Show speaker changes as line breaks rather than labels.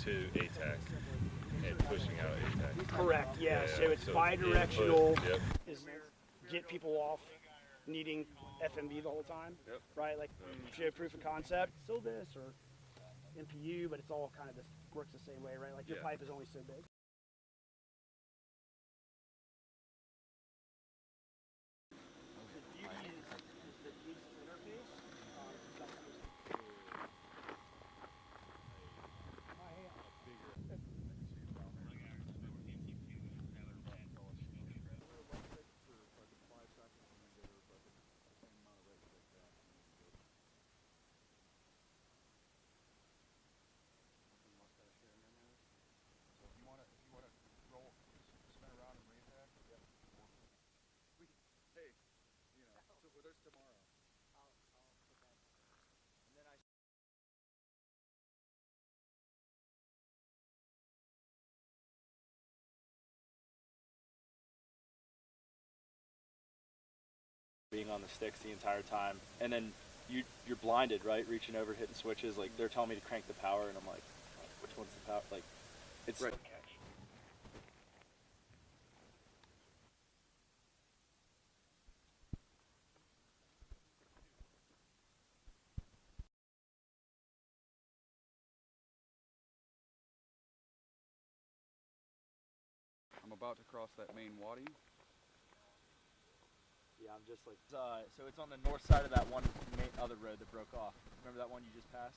to ATAC and pushing out ATAC.
Correct, yeah. So it's
So
bi-directional,
input,
is get people off needing FMV the whole time, right? Like show proof of concept, still this or MPU, but it's all kind of this works the same way, right? Like your pipe is only so big.
Being on the sticks the entire time, and then you're blinded, right? Reaching over, hitting switches. Like they're telling me to crank the power, and I'm like, which one's the power? Like, it's right.
I'm about to cross that main wadi.
Yeah, I'm just like, so it's on the north side of that one other road that broke off. Remember that one you just passed?